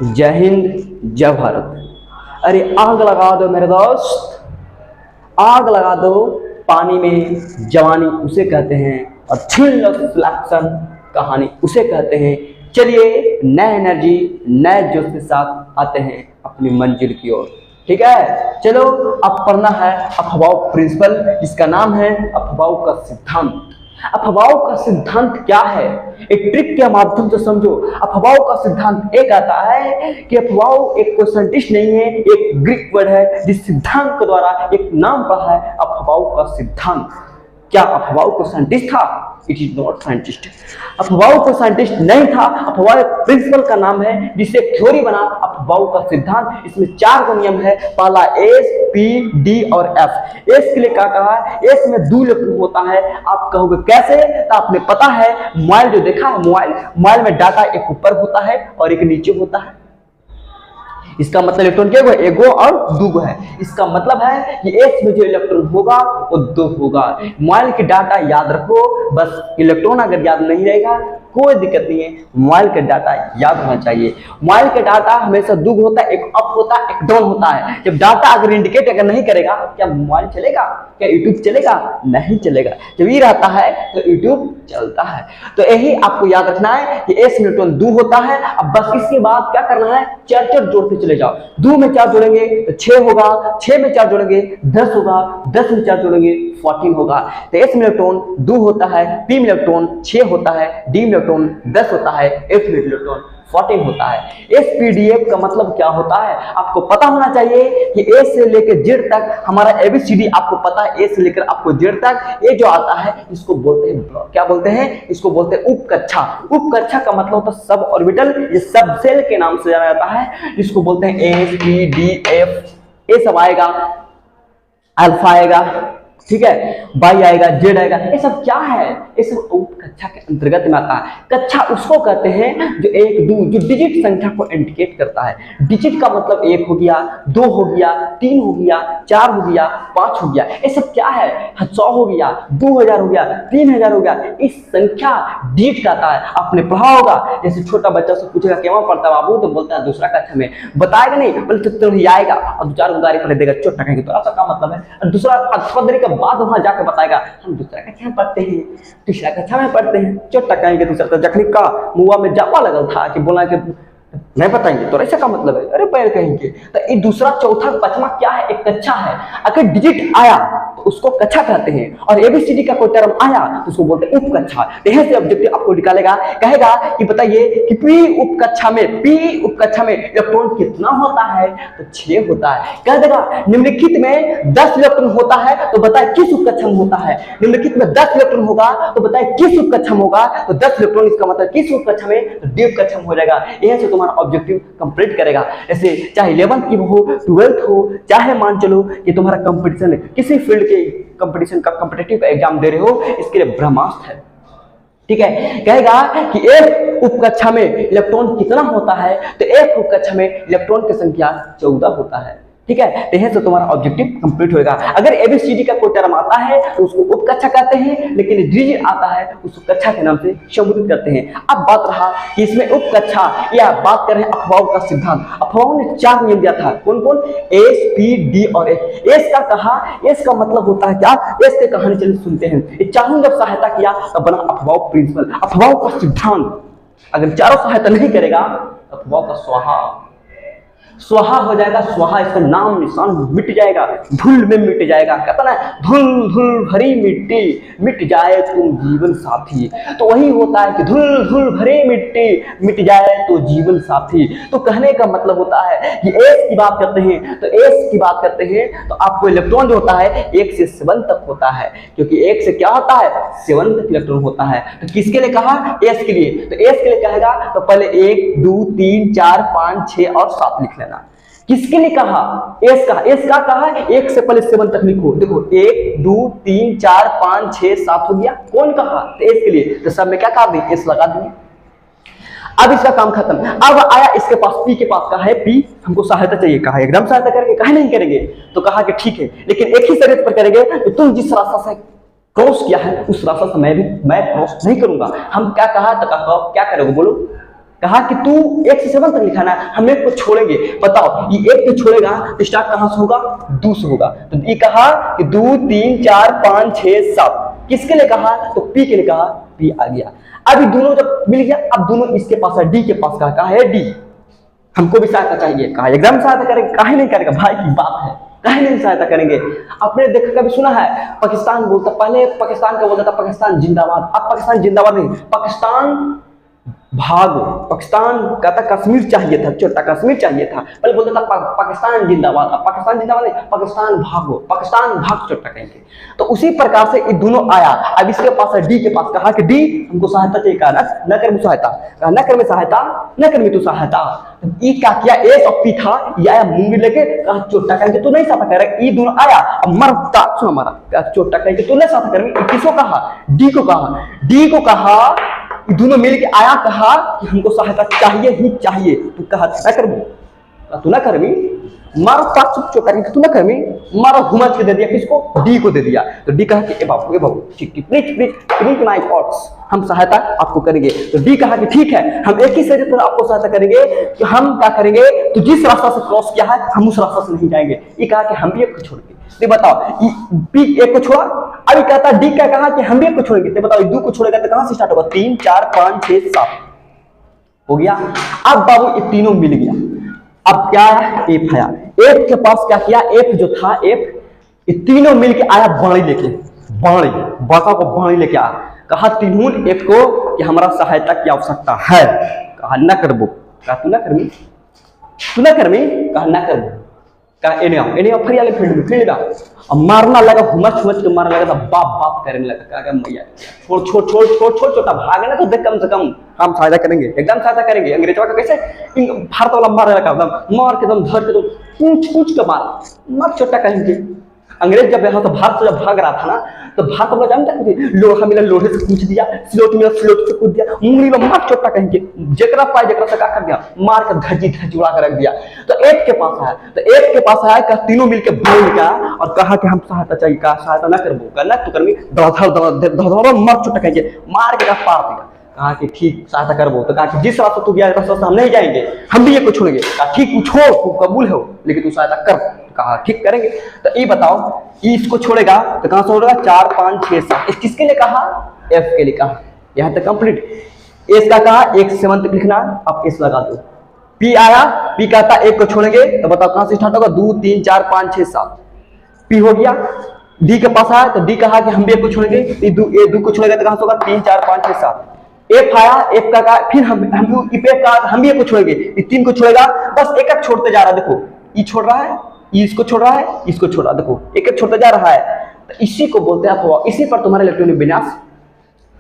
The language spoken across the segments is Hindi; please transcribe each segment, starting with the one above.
जय हिंद, जय भारत। अरे आग लगा दो मेरे दोस्त, आग लगा दो पानी में, जवानी उसे कहते हैं, और सिलेक्शन कहानी उसे कहते हैं। चलिए नए एनर्जी नए जोश के साथ आते हैं अपनी मंजिल की ओर। ठीक है, चलो अब पढ़ना है अफवाह प्रिंसिपल, जिसका नाम है अफवाह का सिद्धांत। अफवाह का सिद्धांत क्या है, एक ट्रिक के माध्यम से समझो। अफवाह का सिद्धांत एक आता है कि अफवाह एक कोई साइंटिस्ट नहीं है, एक ग्रीक वर्ड है जिस सिद्धांत के द्वारा एक नाम पड़ा है अफवाह का सिद्धांत। क्या अफवाह को साइंटिस्ट था? It is not scientist. अफवाह को साइंटिस्ट नहीं था, अफवाह प्रिंसिपल का नाम है जिससे थ्योरी बना अफवाह का सिद्धांत। इसमें 4 नियम है। पहला एस, पी, डी और एफ। एस के लिए क्या कहा है? एस में 2 इलेक्ट्रॉन होता है। आप कहोगे कैसे? तो आपने पता है मोबाइल जो देखा है, मोबाइल में डाटा एक ऊपर होता है और एक नीचे होता है। इसका मतलब इलेक्ट्रॉन क्या होगा? एगो और दूगो है। इसका मतलब है कि एस में जो इलेक्ट्रॉन होगा वो 2 होगा। मोबाइल की डाटा याद रखो, बस इलेक्ट्रॉन अगर याद नहीं रहेगा कोई दिक्कत नहीं है, मोबाइल का डाटा याद होना चाहिए। मोबाइल का डाटा हमेशा 2 होता है, एक अप होता है, एक डाउन होता है। जब डाटा अगर इंडिकेट अगर नहीं करेगा, क्या मोबाइल चलेगा? क्या यूट्यूब चलेगा? नहीं चलेगा। जब ये रहता है तो यूट्यूब चलता है। तो यही आपको याद रखना है कि एस में इलेक्ट्रॉन 2 होता है। अब बस इसके बाद क्या करना है? 4 जोड़ते चले जाओ। 2 में 4 जोड़ेंगे तो 6 होगा, 6 में 4 जोड़ेंगे 10 होगा, 10 में 4 जोड़ेंगे 14 होगा। तो एस में इलेक्ट्रॉन 2 होता है, पी में इलेक्ट्रॉन 6 होता है, डी में इलेक्ट्रॉन 10 होता है, एफ में इलेक्ट्रॉन 14 होता है। एसपीडीएफ का मतलब क्या होता है आपको पता होना चाहिए कि ए से लेकर जेड तक हमारा एबीसीडी आपको पता है। ए से लेकर आपको जेड तक ये जो आता है इसको बोलते हैं, क्या बोलते हैं? इसको बोलते हैं उपकक्षा। उपकक्षा का मतलब होता है सब ऑर्बिटल, ये सब सेल के नाम से जाना जाता है, जिसको बोलते हैं एस, पी, डी, एफ। ये सब आएगा, अल्फा आएगा, ठीक है, वाई आएगा, जेड आएगा। ये सब क्या है? ये सब कक्षा के अंतर्गत में आता है। कक्षा उसको कहते हैं जो 1, 2 जो डिजिट संख्या को इंडिकेट करता है। डिजिट का मतलब 1 हो गया, 2 हो गया, 3 हो गया, 4 हो गया, 5 हो गया। ये सब क्या है? 100 हो गया, 2000 हो गया, 3000 हो गया। इस संख्या डिजिट का आता है। आपने पढ़ा होगा, जैसे छोटा बच्चा से पूछेगा केवल पढ़ता बाबू, तो बोलता है दूसरा कक्षा में, बताएगा नहीं, बोले तो ही आएगा और 2-4 उदारी पढ़ देगा, चोट टकेंगे। तो ऐसा क्या मतलब है? और दूसरा पढ़ने के बाद वहां जाकर बताएगा हम दूसरा कक्षा में पढ़ते हैं, तीसरा कक्षा में पढ़ते हैं, चोट टकाएंगे। दूसरा जखनी का मुआ में जावा लगल था कि बोला कि नहीं बताएंगे, तो ऐसा का मतलब है? अरे पैर कहेंगे। तो ये दूसरा, चौथा, पांचवा क्या है? एक कक्षा है। अगर डिजिट आया तो उसको कक्षा कहते हैं, और एबीसीडी का कोई टर्म आया तो उसको बोलते हैं उपकक्षा। यहां से ऑब्जेक्टिव आपको निकालेगा, कहेगा कि बताइए कि पी उपकक्षा में इलेक्ट्रॉन कितना होता है? तो 6 होता है। कह देगा निम्नलिखित में 10 इलेक्ट्रॉन होता है, तो बताए किस उपकक्षा में होता है? निम्नलिखित में 10 इलेक्ट्रॉन होगा तो बताए किस उपकक्षा में होगा? तो 10 इलेक्ट्रॉन इसका मतलब किस उपकक्षा में? तो डी उपकक्षा में हो जाएगा। यहां से तुम्हारा ऑब्जेक्टिव कंप्लीट करेगा। ऐसे चाहे 11th की हो, 12th हो, चाहे मान चलो कि तुम्हारा कंपटीशन है, किसी फील्ड के कंपटीशन का कंपिटिटिव एग्जाम दे रहे हो, इसके लिए ब्रह्मास्त्र है। ठीक है, कहेगा कि एक उपकक्षा में इलेक्ट्रॉन कितना होता है? तो एक उपकक्षा में इलेक्ट्रॉन की संख्या 14 होता है। ठीक है, तो यह से तुम्हारा ऑब्जेक्टिव कंप्लीट होगा। अगर एबीसीडी का कोई टर्म आता है तो उसको उपकक्षा कहते हैं, लेकिन डिजिट आता है उसको कक्षा के नाम से संबोधित करते हैं। अब बात रहा कि इसमें उपकक्षा या बात कर रहे हैं अफवाह का सिद्धांत। अफवाह ने 4 नियम दिया था। कौन कौन? एस, पी, डी और एफ। एस का कहा, एस का मतलब होता है क्या? एस के कहानी चलिए सुनते हैं। ये चारों जब सहायता किया तब बना अफवाह प्रिंसिपल, अफवाह का सिद्धांत। अगर चारों सहायता नहीं करेगा अफवाह का स्वाहा हो जाएगा। स्वाहा, इसका नाम निशान मिट जाएगा, धूल में मिट जाएगा। कहता ना, धूल धूल भरी मिट्टी मिट जाए तुम जीवन साथी। तो वही होता है कि धूल धूल भरी मिट्टी मिट जाए तो जीवन साथी। तो कहने का मतलब होता है कि एस की बात करते हैं, तो एस की बात करते हैं तो आपको इलेक्ट्रॉन जो होता है 1 से 7 तक होता है, क्योंकि 1 से क्या होता है? 7 तक इलेक्ट्रॉन होता है। तो किसके लिए कहा? एस के लिए। तो एस के लिए कहेगा तो पहले 1, 2, 3, 4, 5, 6 और 7 लिख लेना। किसके लिए कहा? एस का कहा 1 से पहले 7 तक लिखो। देखो 1, 2, 3, 4, 5, 6, 7 हो गया। कौन कहा? तो एस के लिए। तो सब में क्या कहा? एस लगा दिए। अब इसका काम खत्म। अब आया इसके पास, पी के पास का है, पी हमको सहायता चाहिए। कहा एकदम सहायता करेंगे, कहा नहीं करेंगे? तो कहा कि ठीक है, लेकिन एक ही शर्त पर करेंगे कि तुम जिस रास्ता से क्रॉस किया है उस रास्ता से मैं क्रॉस नहीं करूंगा। हम क्या कहा? तो क्या करोगे? बोलो। कहा कि तू 1 से 7 तक लिखाना है, हम 1 को छोड़ेंगे। बताओ ये 1 को छोड़ेगा तो स्टार्ट कहां से होगा? 2 से होगा। तो ये कहा कि 2 3 4 5 6 7 किसके लिए कहा? तो पी के लिए कहा, पी आ गया। अभी दोनों जब मिल गया, अब दोनों इसके पास है, डी के पास कहा है डी, हमको भी सहायता चाहिए। कहा एग्जाम में सहायता करेंगे, काहे नहीं करेगा भाई की बात है, काहे नहीं सहायता करेंगे। आपने देखा कभी सुना है पाकिस्तान बोलता, पहले पाकिस्तान का बोलता था पाकिस्तान जिंदाबाद, अब पाकिस्तान जिंदाबाद नहीं, पाकिस्तान भागो। पाकिस्तान कहता कश्मीर चाहिए था, छोटा कश्मीर चाहिए था, पहले बोलता था पाकिस्तान जिंदाबाद, अब पाकिस्तान जिंदाबाद नहीं, पाकिस्तान भागो, पाकिस्तान भाग छोटा कहेंगे। तो उसी प्रकार से ये दोनों आया। अब इसके पास है डी के पास, कहा कि डी हमको सहायता चाहिए, कहा न कर में सहायता, कहा न कर में सहायता, न कर में तू सहायता। ये क्या किया? एस और पी था, ये आया मुंगी लेके, कहा चोटा कहेंगे तू नहीं सहायता करेगा। ये दोनों आया, अब मरता सुन हमारा, कहा चोटा कहेंगे तू नहीं सहायता करेगा। किसको कहा? डी को कहा, डी को कहा, दोनों मिलके आया, कहा कि हमको सहायता चाहिए ही चाहिए। तू कहा ना कर, तू ना कर भी मारो, पांच चुप करके तू ना कर भी मारो, घुमा के दे दिया किसको? डी को दे दिया। तो डी कहा कि ए बाबू प्लीज माय थॉट्स, हम सहायता आपको करेंगे। तो डी कहा कि ठीक है, हम एक ही शरीर पर आपको सहायता करेंगे कि हम क्या करेंगे, तो जिस रास्ता से क्रॉस किया है हम उस रास्ता से नहीं जाएंगे। ये कहा कि हम भी एक को छोड़ेंगे। तो बताओ बी 1 को छोड़ा, अभी कहता डी क्या कहा कि हम भी 1 को छोड़ेंगे। तो बताओ 2 को छोड़ेगा तो कहां से स्टार्ट होगा? 3 4 5 6 7 हो गया। अब बाबू ये तीनों मिल गया, अब क्या है? एफ आया। एफ के पास क्या किया? एफ जो था, एफ ये तीनों मिलके आया बाणी लेके, बाणी बाका को बाणी लेके आया, कहा तीनों एफ को कि हमारा सहायता की आवश्यकता है। कहा ना करबो, कहा तू ना करमी, तू ना करमी, कहा ना करबो, कहा एने आओ फरियाले फील्ड में अब मारना लगा, हुमच के मारने लगा, बाप बाप करने लगा। कहा मैया छोड़ छोटा भागे ना तो देख, कम से कम हम सहायता करेंगे, एकदम सहायता करेंगे। अंग्रेजों का कैसे भारत वाला मारने लगा, एकदम मार के दम धर के दम पूछ के मार छोटा कहेंगे। अंग्रेज जब यहाँ से भारत से जब भाग रहा था ना, तो भारत वाला जानता है लोहा मिला लोहे से कूच दिया, स्लोट मिला स्लोट से कूद दिया, मुंगली में मार चोटा कहेंगे, जकरा पाए जकरा से क्या कर दिया, मार के धजी उड़ा कर रख दिया। तो एक के पास आया, तो एक के पास आया, कहा तीनों मिलकर बोल गया और कहा कि हम सहायता चाहिए। कहा सहायता ना करबो, करना तू करमी, धर मार चोटा कहेंगे, मार के पार दिया। कहा कि ठीक सहायता करबो। तो कहा कि जिस रास्ते तू गया रास्ते हम नहीं जाएंगे, हम भी ये को छोड़ेंगे। कहा ठीक छोड़, तू कबूल हो, लेकिन तू सहायता कर। कहा ठीक करेंगे। तो ये बताओ, इसको छोड़ेगा तो कहां से होगा? 4 5 6 7 किसके लिए कहा? एफ के लिए कहा। यहां तक कंप्लीट। एस का कहा 1 से 7 तक लिखना, अब एस लगा दो। पी आया, पी कहता 1 को छोड़ेंगे, तो बताओ कहां से स्टार्ट होगा? 2 3 4 5 6 7 पी हो गया। डी के पास आया, तो डी कहा कि हम भी 1 को छोड़ेंगे, ए 2 को छोड़ेगा तो कहां से होगा? 3 4 5 6 7 एफ आया, एफ का कहा फिर हम भी 1 को छोड़ेंगे, 3 को छोड़ेगा, बस एक एक छोड़ते जा रहा है। देखो ये छोड़ रहा है, इसको छोड़ रहा है, इसको छोड़ रहा है, देखो एक एक छोड़ता जा रहा है। तो इसी को बोलते हैं अफवाह, इसी पर तुम्हारा इलेक्ट्रॉनिक विन्यास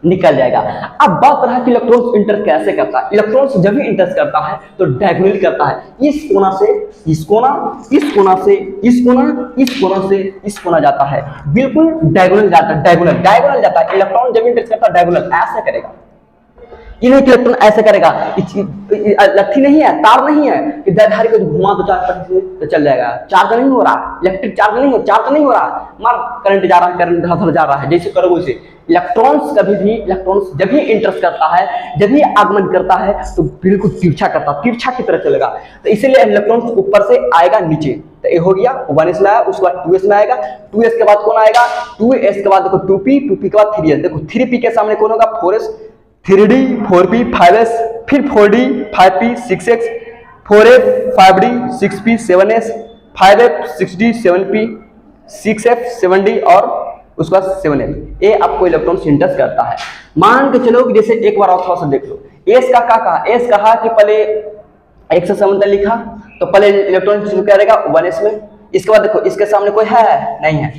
निकल जाएगा। अब बात रहा कि इलेक्ट्रॉन्स इंटर कैसे करता है। इलेक्ट्रॉन्स जब भी इंटर करता है तो डायगोनली करता है, इस कोना से इस कोना, इस कोना से इस कोना, इस कोना से इस कोना जाता है, बिल्कुल डायगोनल जाता है, डायगोनल जाता है। इलेक्ट्रॉन जब इंटर करता है डायगोनल ऐसे करेगा, ये नहीं कि इलेक्ट्रॉन ऐसे करेगा। लट्ठी नहीं है, तार नहीं है कि धारी को घुमा तो चार्ज तो चल जाएगा, चार्ज नहीं हो रहा, इलेक्ट्रिक चार्ज नहीं हो रहा, मार करंट जा रहा है, करंट धर जा रहा है, जैसे करो वैसे। इलेक्ट्रॉन्स कभी भी, इलेक्ट्रॉन्स जब भी इंटरेस्ट करता है, जब भी आगमन करता है तो बिल्कुल तिरछा करता है, तिरछा की तरह चलेगा। तो इसीलिए इलेक्ट्रॉन्स ऊपर से आएगा नीचे। तो ये हो गया 1s में आया, उसके बाद 2s में आएगा, 2s के बाद कौन आएगा? 2s के बाद देखो 2p, 2p के बाद 3s, देखो 3p के सामने कौन होगा? 4s, 3d, 4p, 5s, फिर 4d, 5p, 6x, 4f, 5d, 6p, 7s, 5f, 6d, 7p, 6f, 7d और उसके बाद 7f। ये आपको इलेक्ट्रॉन इंटरेस्ट करता है। मान के चलो कि जैसे एक बार और थोड़ा सा देख लो, एस का क्या कहा? एस कहा कि पहले 1 से 7 तक लिखा, तो पहले इलेक्ट्रॉन शुरू करेगा 1s में, इसके बाद देखो इसके सामने कोई है नहीं है,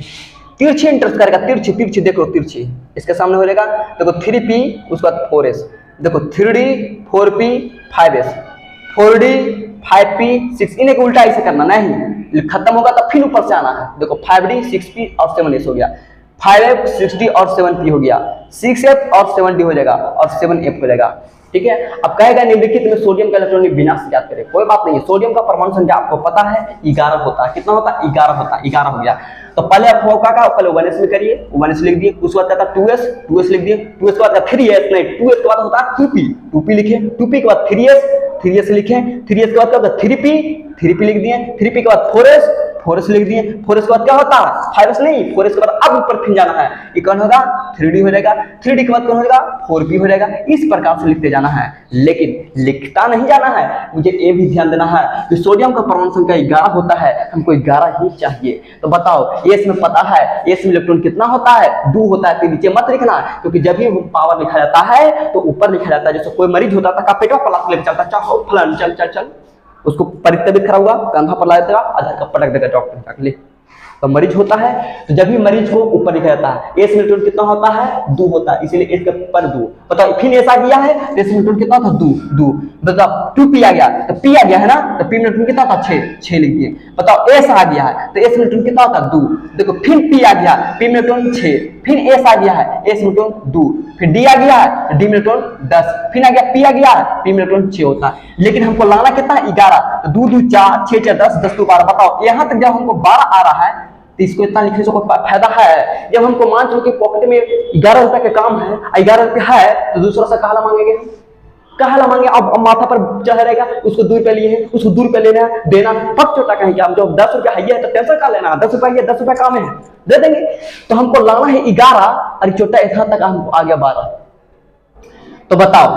तिरछी इंटरेस्ट करेगा, तिरछी देखो तिरछी, इसके सामने हो जाएगा, देखो 3p, उसके बाद 4s, देखो 3d, 4p, 5s, 4d, 5p, 6, इन्हें को उल्टा ऐसे करना नहीं, खत्म होगा तो फिर ऊपर से आना है। देखो 5d, 6p और 7s हो गया, 5F 6D और 7P हो गया, 6F और 7D हो जाएगा और 7F हो जाएगा। ठीक है, अब कहेगा निम्नलिखित में सोडियम का इलेक्ट्रॉनिक विन्यास ज्ञात करें। कोई बात नहीं है, सोडियम का परमाणु संख्या आपको पता है 11 होता है। कितना होता है? 11 होता है। 11 हो गया। तो पहले आप का पहले 1s में करिए, 1s लिख दिए, उसके बाद आता 2s, 2s लिख दिए, 2s के बाद 3s, नहीं 2s के बाद होता है 2p, 2p लिखे, 2p के बाद 3s, 3s लिखे, 3s के बाद क्या होता है 3p, 3p लिख दिए, 3p के बाद 4s, 4s लिख दिए, 4s के बाद क्या होता है 5s, नहीं 4s के बाद अब ऊपर फिर जाना है, ये कौन होगा 3d हो जाएगा, 3d के बाद कौन हो जाएगा 4p हो जाएगा। इस प्रकार से लिखते जाना है, लेकिन लिखता नहीं जाना है। मुझे ये भी ध्यान देना है कि सोडियम का परमाणु संख्या 11 होता है, हमको 11 ही चाहिए। तो बताओ एस में पता है, एस में इलेक्ट्रॉन कितना होता है 2 होता है। तो नीचे मत लिखना, क्योंकि जब भी पावर लिखा जाता है तो ऊपर लिखा जाता है। जैसे कोई मरीज होता था पेटवा पलाट लेके चलता, चाहो फलान चल चल चल, उसको तबीयत खराब हुआ कंधा पर ला देगा, आधार का पटक देगा डॉक्टर जाके ले। तो मरीज होता है तो जब भी मरीज को ऊपर लिखा जाता है। एस में इलेक्ट्रॉन कितना होता है 2 होता है, इसीलिए एस के पर 2। बताओ फिर ऐसा गया है, एस में इलेक्ट्रॉन कितना था 2। बताओ 2p आ गया तो p आ गया है ना, तो p में इलेक्ट्रॉन कितना था 6 लिख दिए। बताओ s आ गया है तो s में इलेक्ट्रॉन कितना होता 2। देखो फिर p आ गया, p में इलेक्ट्रॉन 6, फिर s आ गया है, s में इलेक्ट्रॉन 2, फिर d आ गया है, d में इलेक्ट्रॉन 10, फिर आ गया p आ गया है, p में इलेक्ट्रॉन 6 होता है। लेकिन हमको लाना कितना है 11, तो 2 2 4 6 4 10 10 2 12। बताओ यहाँ तक जब हमको 12 आ रहा है तो इसको इतना लिखने से कोई फायदा है? जब हमको मान चलो कि पॉकेट में 11 रुपए का काम है, 11 रुपये है, तो दूसरा से कहाला मांगेंगे, कहाला मांगे। अब माथा पर चढ़ रहेगा, उसको 2 रुपए लिए हैं, उसको 2 रुपए लेना है, देना पक चोटा कहेंगे हम। जब 10 रुपया है तो टेंशन का लेना, 10 रुपया है 10 रुपया काम है, दे देंगे। तो हमको लाना है 11 और चोटा यहाँ तक हमको आ गया 12। तो बताओ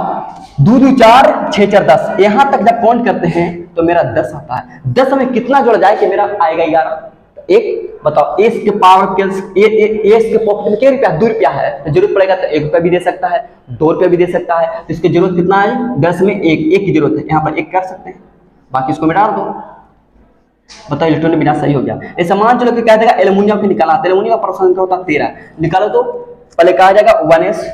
2 2 4 6 4 10, यहाँ तक जब काउंट करते हैं तो मेरा 10 आता है। 10 में कितना जोड़ जाए कि मेरा आएगा 11? एक। बताओ एस के पावर के एस के पॉकेट में क्या रुपया 2 रुपया है, तो जरूरत पड़ेगा तो 1 रुपया भी दे सकता है, 2 रुपया भी दे सकता है। तो इसकी जरूरत कितना है 10 में 1 की जरूरत है, यहाँ पर 1 कर सकते हैं, बाकी इसको मिटा दो। बताओ इलेक्ट्रॉन बिना सही हो गया। ऐसा मान चलो कि क्या देगा एल्युमिनियम को निकालना, एल्युमिनियम का परमाणु संख्या होता है 13, निकालो। तो पहले कहा जाएगा 1s,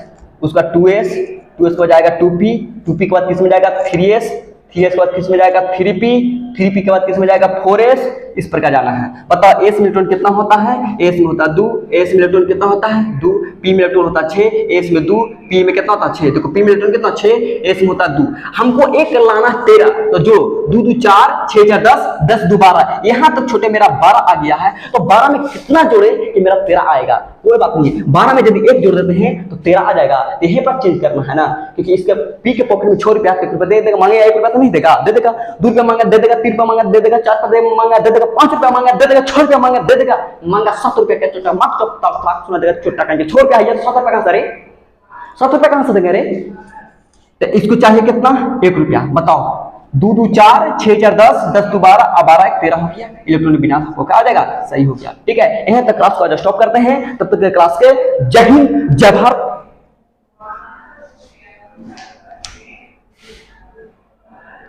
उसका 2s, 2s को जाएगा 2p, 2p के बाद किस में जाएगा 3s, 3s के बाद किस में जाएगा 3p, 3p के बाद किस में जाएगा 4s। इस प्रकार जाना है। बताओ एस में इलेक्ट्रॉन कितना होता है, एस में होता है 2, एस में इलेक्ट्रॉन कितना होता है 2, पी में इलेक्ट्रॉन होता है 6, एस में 2, पी में कितना होता है 6। देखो पी में इलेक्ट्रॉन कितना 6, एस में होता है 2। हमको एक लाना 13, तो जो 2 2 4 6 4 10 10 2 12, यहाँ तक छोटे मेरा 12 आ गया है। तो 12 में कितना जोड़े कि मेरा 13 आएगा? कोई बात नहीं, 12 में यदि 1 जोड़ देते हैं तो 13 आ जाएगा। यहीं पर चेंज करना है ना, क्योंकि इसके पी के पॉकेट में 6 रुपया 1 रुपया दे देगा, मांगेगा 1 रुपया तो नहीं देगा, दे देगा 2 रुपया मांगा दे देगा, 3 रुपया मांगा दे देगा, 4 रुपया मांगा दे देगा, 5 रुपया मांगा दे देगा, 6 रुपया मांगा दे देगा, मांगा 7 रुपया का छोटा मत सुना देगा छोटा कहेंगे 6 रुपया है तो 7 रुपया कहां से रे, 7 रुपया कहां से देंगे रे? तो इसको चाहिए कितना 1 रुपया। बताओ 2 2 4 6 4 10 10 2 12 अब 12 1 13 हो गया, इलेक्ट्रॉनिक विन्यास होकर आ जाएगा, सही हो गया। ठीक है, यहां तक क्लास को स्टॉप करते हैं, तब तक क्लास के जय हिंद जय भारत।